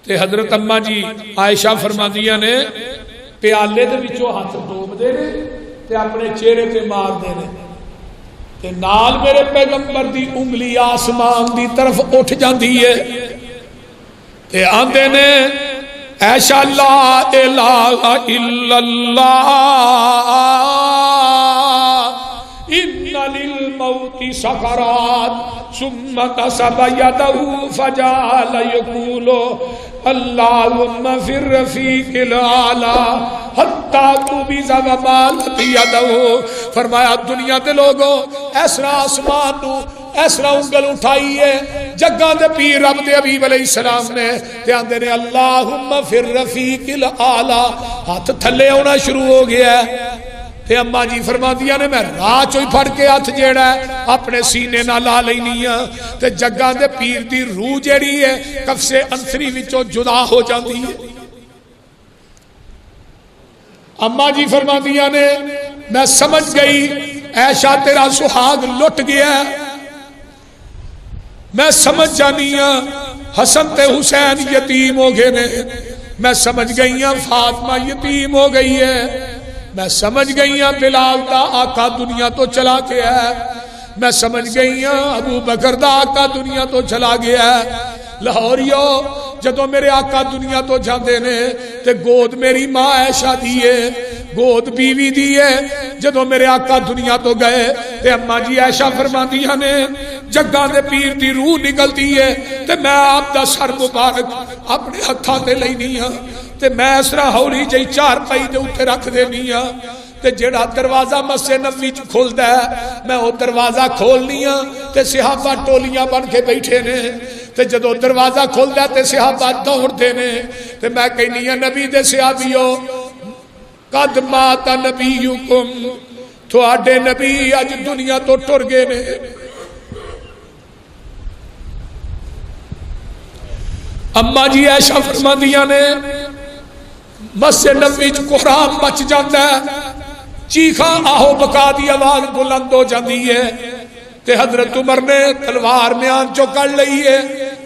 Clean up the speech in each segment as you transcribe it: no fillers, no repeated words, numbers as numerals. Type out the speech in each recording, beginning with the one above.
تے حضرت اما جی عائشہ فرماندیاں نے پیالے دے وچوں ہاتھ ڈوب دے نے تے اپنے چہرے تے مار دے نے تے نال میرے پیغمبر دی انگلی آسمان دی طرف اٹھ جاندی ہے تے آندے نے ایشا لا الہ الا اللہ ان للموت سکرات ثم نصب یدہ فجعل یقول اللہم فی الرفیق الاعلی حتی قبض ومالت یدہ. فرمایا دنیا دے لوگوں ایسرا آسمان نو ایسرا انگل اٹھائی ہے جگہ دے پیر رب دے حبیب علیہ السلام نے تے آندے نے اللہم فی الرفیق الاعلی. ہاتھ تھلے ہونا شروع ہو گیا ہے تے اما جی فرما دیا نے میں راہ چوئی پھڑ کے ہاتھ جیڑا ہے اپنے سینے نہ لا لینی تے جگہ دے پیر دی روح جیڑی ہے کفس انسری وچوں جدا ہو جاندی ہے. اما جی فرما دیا نے میں سمجھ گئی عائشہ تیرا سہاگ لٹ گیا ہے. میں سمجھ جانی ہوں حسن تے حسین یتیم ہو گئے نے. میں سمجھ گئی ہوں فاطمہ یتیم ہو گئی ہے. میں سمجھ گئی ہوں بلال دا آقا دنیا تو چلا گیا ہے. میں سمجھ گئی ہوں ابو بکر دا آقا دنیا تو چلا گیا ہے. لاہوریو جدو میرے آقا دنیا تو جاندے نے تے گود میری ماں عائشہ دیئے گود بیوی دیئے. جدو میرے آقا دنیا تو گئے تے اما جی عائشہ فرماندیاں نے جگہ دے پیر دی روح نکل دیئے تے میں آپ دا سر مبارک اپنے ہتھاں تے لینی ہاں تے میں اس طرح ہولی جئی چار پائی دے اوتے رکھ دینی ہاں تے جڑا دروازہ مسجد نبوی چ کھلدا ہے میں او دروازہ کھولنی ہاں تے صحابہ ٹولیاں بن کے بیٹھے نے تے جدو دروازہ کھلدا تے صحابہ دوڑ دے نے تے میں کہنی ہاں نبی دے صحابیو قد مات نبیکم تواڈے نبی اج دنیا تو ٹر گئے نے. اما جی عائشہ فرماندیاں نے مسجد نبوی چ قرآن مچ جاندا ہے چیخاں آہو بکا دی آواز بلند ہو جاندی ہے تے حضرت عمر نے تلوار میان چو کر لئی ہے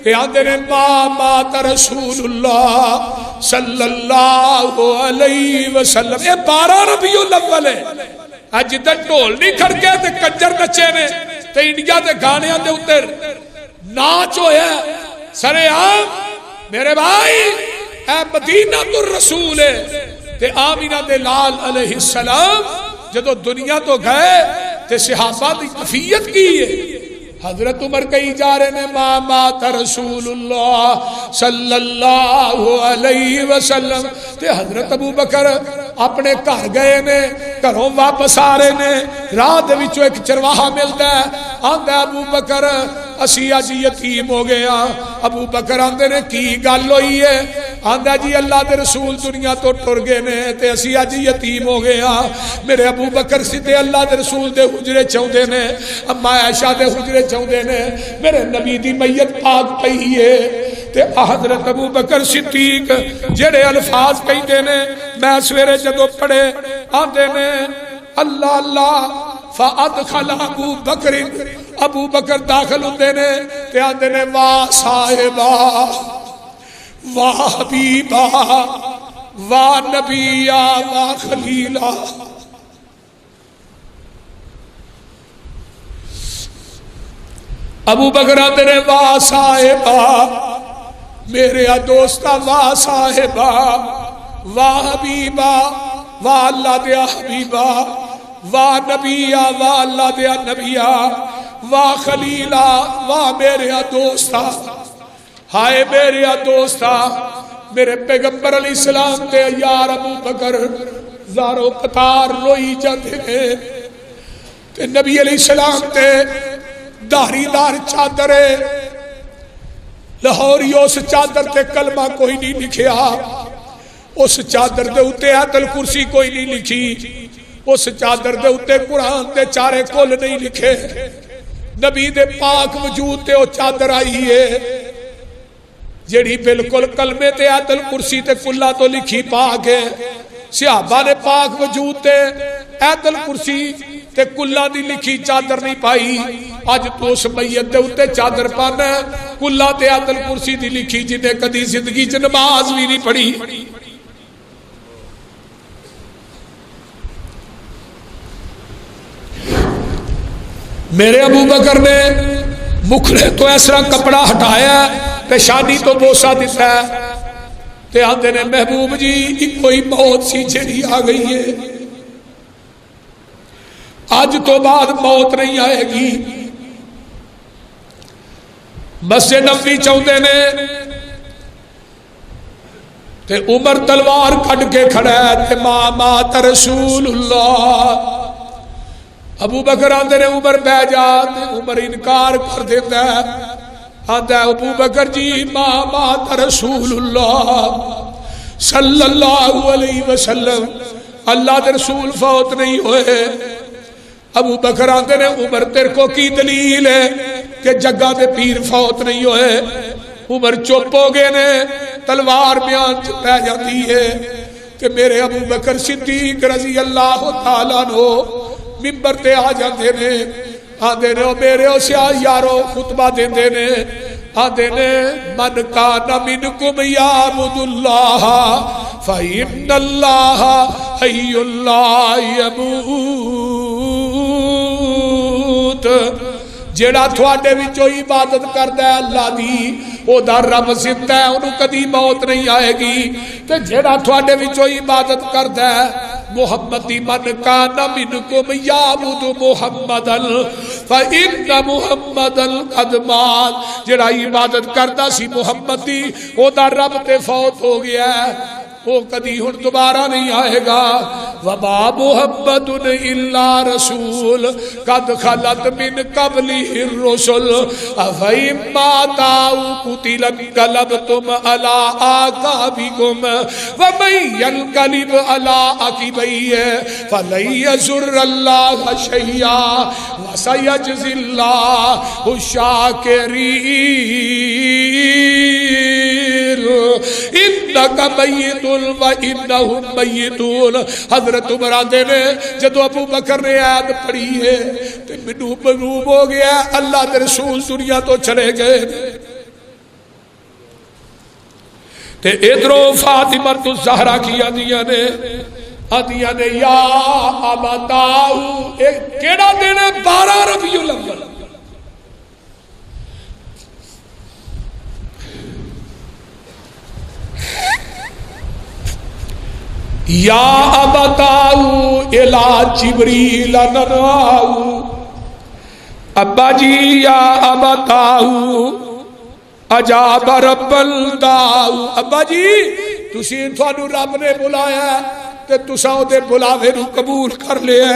تے آندے نے مات رسول اللہ صلی اللہ علیہ وسلم. یہ 12 ربیع الاول ہے. اج تے ڈھول نہیں کھڑکے تے کنجر نچے نے تے انڈیا دے گانیاں دے اوتے ناچ ہویا سرے عام. میرے بھائی اے مدینہ الرسول ہے تے آمینہ دے لال علیہ السلام جدو دنیا تو گئے تے صحابہ دی کفیت کی ہے. حضرت عمر کہی جا رہے نے مات رسول اللہ صلی اللہ علیہ وسلم تے حضرت ابو بکر اپنے گھر گئے نے گھروں واپس آ رہے نے. راہ دے وچوں ایک چرواہا ملتا ہے آندا ابو بکر اسی اج یتیم ہو گیا. ابو بکر آندے نے کی گل ہوئی ہے؟ آندا جی اللہ دے رسول دنیا تو ٹر گئے نے تے اسی اج یتیم ہو گیا. میرے ابو بکر سیدھے اللہ دے رسول دے حجرے چاہندے نے اما عائشہ دے حجرے چاہندے نے میرے نبی دی میت پاک پئی ہے تے حضرت ابو بکر صدیق جڑے الفاظ کہندے نے میں سویرے جدو پڑھے آندے نے اللہ اللہ فادخل ابو بکر. ابو بکر داخل ہوندے نے تے آندے نے واہ صاحبہ واہ حبیبہ واہ نبیہ واہ خلیلہ. ابو بکر آندے نے واہ صاحبہ میرے دوستا واہ صاحبہ واہ حبیبہ واہ اللہ دیا حبیبہ واہ نبیہ واہ اللہ دیا نبیہ واہ خلیلہ واہ میرے دوستا. ہائے میرے دوستا میرے پیغمبر علیہ السلام تے یار ابو بکر زارو قطار روئی جاتے ہیں تے نبی علیہ السلام تے داری دار چادرے لاہوری اس چادر تے کلمہ کوئی نہیں لکھیا. اس چادر دے اتے آیت الکرسی کوئی نہیں لکھی. اس چادر دے اتے قرآن دے چارے کل نہیں لکھے. نبی دے پاک وجود تے وہ چادر آئی ہے جیڑی بالکل کلمے تے آیت الکرسی تے کلا تو لکھی پاک ہے. صحابہ نے پاک وجود تے آیت الکرسی تے کلا دی لکھی چادر نہیں پائی. اج تو اس میت دے اوتے چادر پانا ہے کلا تے آیت الکرسی دی لکھی جنہیں کدی زندگی چ نماز بھی نہیں پڑھی. میرے ابو بکر نے مکھڑے تو اس طرح کپڑا ہٹایا پیشانی تو بوسا دیتا ہے تے آندے نے محبوب جی ایک کوئی موت سی جڑی آ گئی ہے آج تو بعد موت نہیں آئے گی. مسجد نبوی چاہتے نے تے عمر تلوار کھڑ کے کھڑا ہے تے ما مات رسول اللہ. ابو بکر آندے نے عمر بہ جا تے عمر انکار کر دیتا ہے آندا ہے ابو بکر جی ما مات رسول اللہ صلی اللہ علیہ وسلم اللہ دے رسول فوت نہیں ہوئے. ابو بکر آندے نے عمر تیرے کو کی دلیل ہے کہ جگہ دے پیر فوت نہیں ہوئے. عمر چپ ہو گئے نے تلوار بیان چ پہ جاتی ہے کہ میرے ابو بکر صدیق رضی اللہ تعالیٰ عنہ ممبر تے آ جاندے نے آندے نے میرے سیاہ یارو خطبہ دیندے نے آندے نے من کان منکم یعبد اللہ فإن اللہ حی لا یموت. جیڑا تھوڑے وچوں عبادت کردا ہے اللہ دی او دا رب زندہ ہے انہوں کدی موت نہیں آئے گی. تے جیڑا تھوڑے وچوں عبادت کردا ہے محمدی من کان منکم یعبد محمدا فإن محمدا قد مات. جیڑا عبادت کردا سی محمد دی او دا رب تے فوت ہو گیا ہے وہ کدی ہن دوبارہ نہیں آئے گا. وما محمد الا رسول قد خلت من قبله الرسل افإن مات أو قتل انقلبتم على أعقابكم ومن ينقلب على عقبيه فلن يضر الله شيئا وسيجزي الله الشاكرين. انك میت وانہم میتون. حضرت عمر آندے نے جدو ابو بکر نے آیت پڑھی ہے تو منو معلوم ہو گیا اللہ کے رسول دنیا تو چلے گئے. تے ادھرو فاطمہ الزہرا کی آدیاں نے یا ابتاؤ کیڑا دن ہے 12 ربیع الاول. یا ابتاؤ الی جبریل ننواؤ. ابا جی یا ابتاؤ اجاب رب الداؤ. ابا جی تسی تھانو رب نے بلایا تے تساں دے بلاوے نو قبول کر لیا.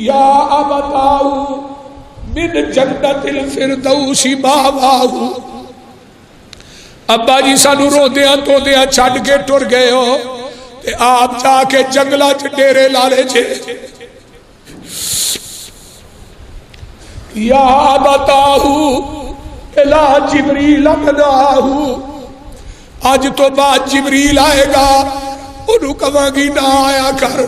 یا ابتاؤ من جنت الفردوس ماواؤ. ابا جی سانو روندیاں توندیاں چھڈ کے ٹر گئے ہو تے آپ جا کے جنگلاں چ ڈیرے لا لے جے. یا ابتاؤ الی جبریل ننواؤ. آج تو بعد جبریل آئے گا انہوں کہاں گی نہ آیا کر.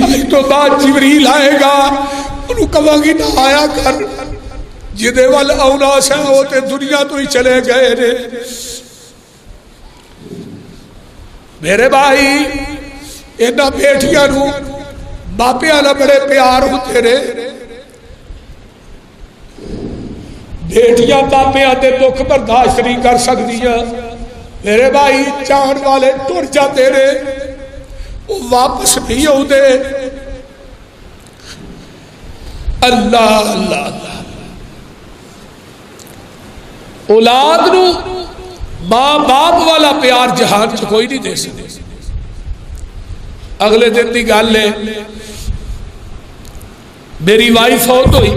آج تو بعد جبریل آئے گا انہوں کہاں گی نہ آیا کر. جدے وال اونا سے ہوتے دنیا تو ہی چلے گئے نے. میرے بھائی اینا بیٹیاں نو باپیاں نہ بڑے پیار ہوتے رہے. بیٹیاں باپیاں دے دکھ برداشت نہیں کر سکدیاں. میرے بھائی چاند والے ٹر جاتے رہے وہ واپس نہیں ہوتے. اللہ اللہ اللہ. اولاد نو ماں باپ والا پیار جہان چ کوئی نہیں دے سکتے. اگلے دن دی گل ہے میری وائف فوت ہوئی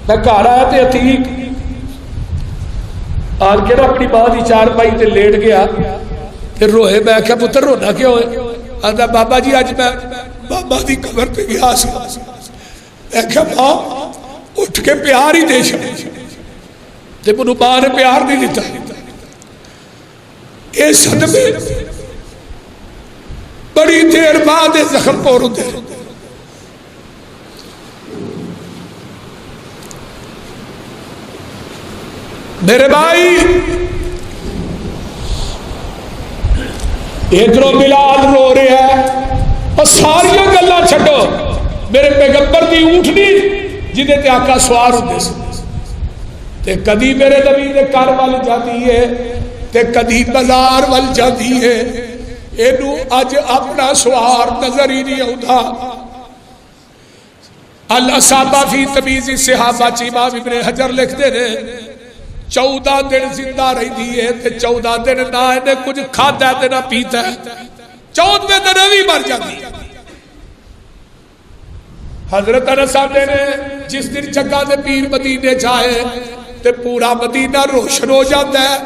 میں گھر آیا تے عتیق آن کے اپنی ماں دی چار پائی تے لیٹ گیا پھر روئے. میں کہا پتر رونا کیوں ہے؟ آندا بابا جی اج میں بابا دی قبر تے گیا سی میں کہا ماں اٹھ کے پیار ہی دے چھڑے تے منو ماں نے پیار نہیں دیتا. یہ صدمے بڑی دیر بعد زخم پور ہوتے. میرے بھائی ادھروں بلال رو رہا ہے اور ساری گلاں چھڈو میرے پیغمبر دی اونٹنی جہدے تے آقا سوار ہوندے سی تے کدی میرے نبی دے گھر ول جاتی ہے تے کدی بازار ول جاتی ہے. اینو اج اپنا سوار نظر ہی نہیں آتا. الاصابہ فی تمیز الصحابہ امام ابن حجر لکھتے ہیں 14 دن زندہ رہی ہے تے 14 دن نہ انہیں کچھ کھاتا ہے نہ پیتا ہے. 14ویں دن بھی مر جاتی. حضرت انس صاحب نے جس دن جگہ دے پیر مدینے جائے تے پورا مدینہ روشن ہو جاتا ہے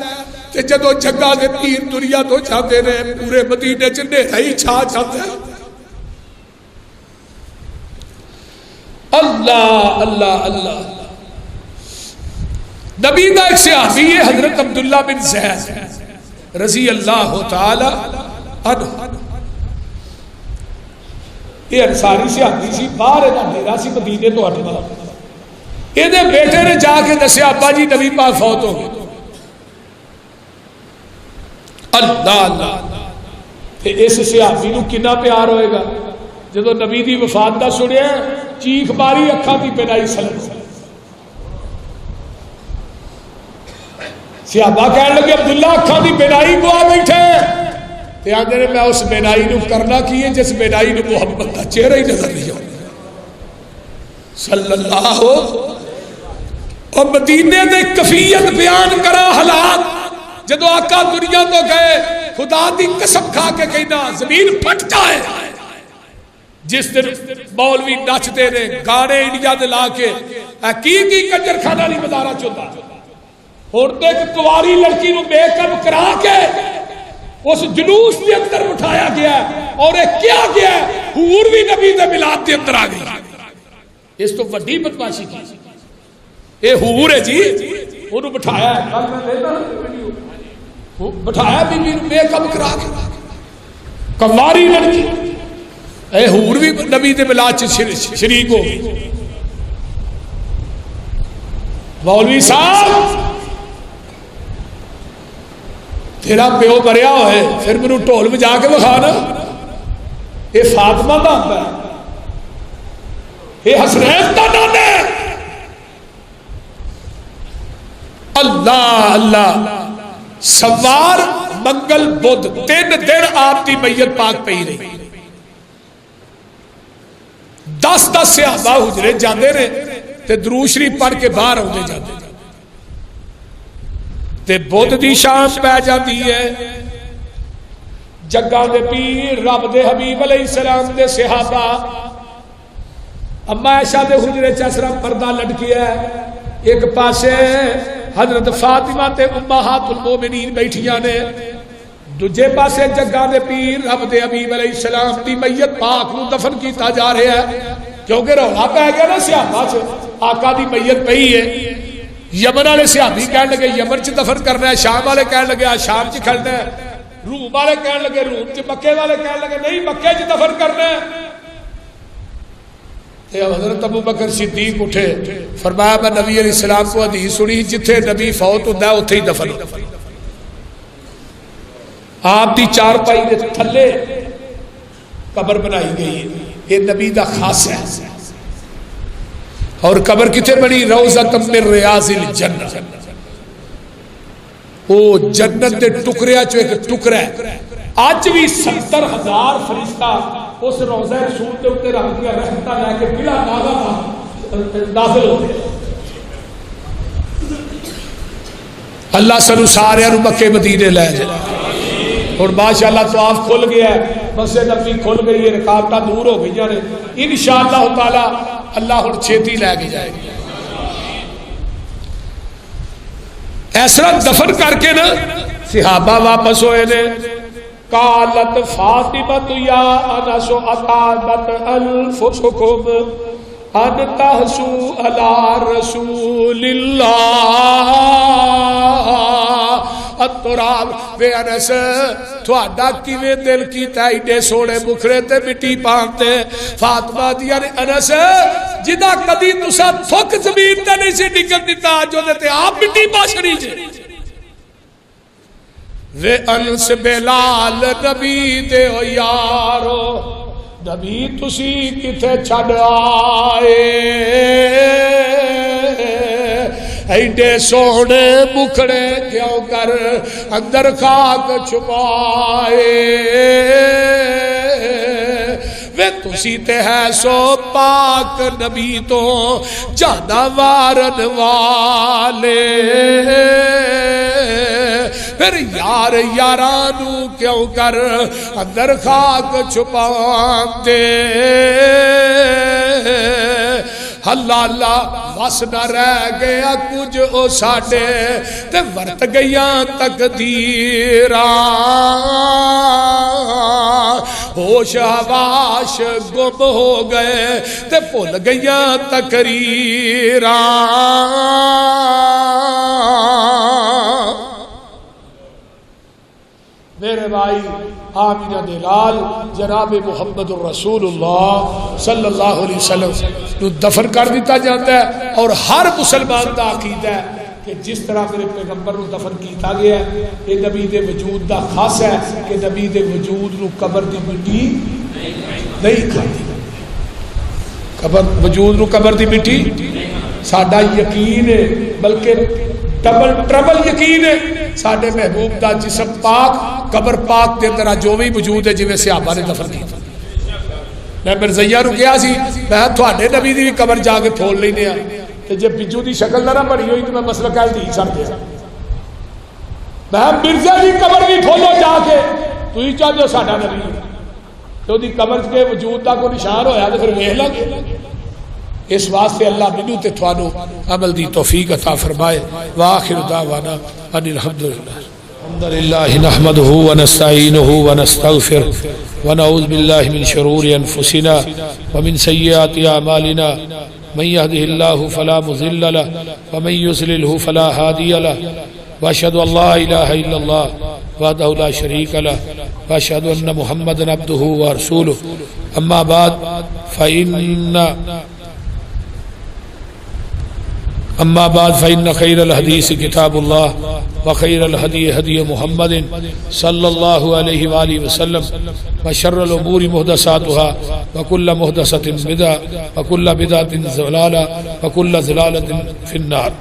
تے جدو جگہ دے پیر دنیا تو جاتے نے پورے مدینے چ نیرا ہی چھا جاتا ہے. اللہ اللہ اللہ. نبی دا ایک صحابی ہے حضرت عبداللہ بن زید رضی اللہ تعالی عنہ. یہ انصاری صحابی سی باہر دا ڈیرا سی مدینے تو ہٹنا. یہ بیٹے نے جا کے دسیا ابا جی نبی پاک فوت ہو گئے. اللہ اللہ. اس صحابی نو کنا پیار ہوئے گا جدو نبی دی وفات دا سنیا چیخ ماری اکھاں دی بینائی سلم. صحابہ کہنے لگے عبداللہ اکھاں دی بینائی گوا بیٹھے تے آندے نے میں اس بینائی نو کرنا کی ہے جس بینائی نو محمد دا چہرہ ہی نظر نہیں آتا صلی اللہ. اور مدینے دے کفیت بیان کرا حالات جدو آقا دنیا تو گئے خدا دی قسم کھا کے کہنا زمین پھٹ جائے. جس دن مولوی نچتے نے گانے انڈیا دے لا کے کی کنجر خانہ نہیں مزارا چوتا اور ایک کواری لڑکی نو میک اپ کرا کے اس جلوس کے اندر اٹھایا گیا اور ایک کیا گیا حور بھی نبی دے میلاد کے اندر آ گئی. اس تو وڈی بدماشی کی اے حور ہے جی. انہوں بٹھایا بی بی میک اپ کرا کے کواری لڑکی اے حور بھی نبی دے میلاد چ شریک ہو گئی. مولوی صاحب تیرا پیو مریا ہوئے پھر میرے ڈھول بجا کے بخا نا. یہ فاطمہ دا آتا ہے یہ حسنین دا نام ہے. اللہ اللہ. سوار منگل بدھ 3 دن آپ کی میت پاک پئی رہی. 10 صحابہ حجرے جاندے نے تے درود شریف پڑھ کے باہر آتے جاتے تے بدھ دی شام پہ جاتی ہے. جگہ دے پیر رب دے حبیب علیہ السلام دے صحابہ اما عائشہ دے حجرے چسرا پردہ لٹکیا ہے. ایک پاسے حضرت فاطمہ تے امہات المومنین بیٹھیاں نے دوجے پاسے جگہ دے پیر رب دے حبیب علیہ السلام دی میت پاک نو دفن کیتا جا رہا ہے کیونکہ رولا پہ گیا نا صحابہ چ آقا دی میت پئی ہے. یمن والے صحابی کہنے لگے یمن چ دفن کرنا ہے. شام والے کہنے لگے شام چ کھڑنا ہے. روم والے کہنے لگے روم چ. مکے والے کہنے لگے نہیں مکے چ دفن کرنا ہے. حضرت ابو بکر صدیق اٹھے فرمایا میں نبی علیہ السلام کو حدیث سنی جتھے نبی فوت ہوتا ہے اتھے ہی دفن. آپ دی چارپائی دے تھلے قبر بنائی گئی ہے. یہ نبی دا خاص ہے. اور قبر کتنے بنی روضۃ من ریاض الجنہ. وہ جنت دے ٹکڑے چ ایک ٹکڑا ہے. اج بھی 70,000 فرشتہ اس روضہ رسول کے اوپر رکھ دیا رحمتہ لے کے بلا ناغہ نازل ہوتے ہیں. اللہ سنو سارے مکے مدینے لے جائے. اور ماشاءاللہ طواف کھل گیا ہے. مسجد نبوی کھل گئی ہے. رکاوٹاں دور ہو گئی ہیں. انشاءاللہ تعالی اللہ ہن چھیتی لے کے جائے گی. ایسا دفن کر کے نا صحابہ واپس ہوئے نے. قالت فاطمہ یا انس اطابت انفسکم ان تحسو علی رسول اللہ التراب بے انس تھوڑا کیویں دل کیتا ایڈے سونے مکھڑے تے مٹی پانتے فاطمہ دیا نے انس جدا کدی تسا تھک زمین تے نہیں سے ڈگن دیتا جو دیتے آپ مٹی پاشری جے وے انس بلال نبی دے او یارو نبی تسی کتے چھڑ آئے ایڈے سونے مکھڑے کیوں کر اندر خاک چھپائے وے تسی تے ہے سو پاک نبی تو جانا وارن والے پھر یار یارانو کیوں کر اندر خاک چھپاندے اللہ اللہ وس نہ رہ گیا کچھ او ساڈے تے ورت گئیاں تقدیراں ہوش حواش گم ہو گئے تے بھول گئیاں تقریراں میرے بھائی آمینہ دلال جناب محمد الرسول اللہ صلی اللہ علیہ وسلم تو دفن کر دیتا جاتا ہے اور ہر مسلمان دا عقیدہ ہے کہ جس طرح میرے پیغمبر نو دفن کیتا گیا ہے یہ نبی دے وجود دا خاص ہے کہ نبی دے وجود نو قبر دی مٹی نہیں کھاتی وجود نو قبر دی مٹی ساڈا یقین ہے بلکہ ٹربل یقین ہے ساڈے محبوب دا جسم پاک قبر پاک دے اندر جو بھی موجود ہے جویں صحابہ نے دفن کیتا میں مرزیہ نو کہا سی میں تھوڑے نبی دی قبر جا کے پھول لینے آ تے جے بجو دی شکل نہ بنی ہوئی تو میں مسئلہ کہہ دی چھڑ دیا میں مرزا دی قبر بھی پھولو جا کے تو ہی چاہتے ہو ساڈا نبی تو دی قبر کے وجود دا کوئی نشان ہویا تو پھر ویکھ لیں گے اس واسطے اللہ منو تے تھانو عمل دی توفیق عطا فرمائے وآخر دعوانا ان الحمدللہ الحمدللہ نحمده ونستعینه ونستغفر ونعوذ باللہ من شرور انفسنا ومن سیئات اعمالنا من يهده الله فلا مضل له ومن يضلل فلا هادي له واشهد ان لا اله الا الله وحده لا شريك له واشهد ان محمدا عبده ورسوله اما بعد فإن خير الحديث كتاب الله وخير الهدي هدي محمد صلى الله عليه وآله وسلم وشر الأمور محدثاتها وكل محدثة بدعة وكل بدعة ضلالة وكل ضلالة في النار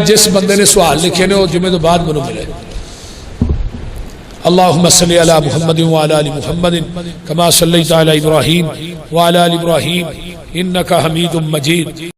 جس بندے نے سوال لکھے نے وہ جمعے تو بعد منو ملے اللهم صل على محمد وعلى آل محمد كما صليت على إبراهيم وعلى آل إبراهيم إنك حميد مجيد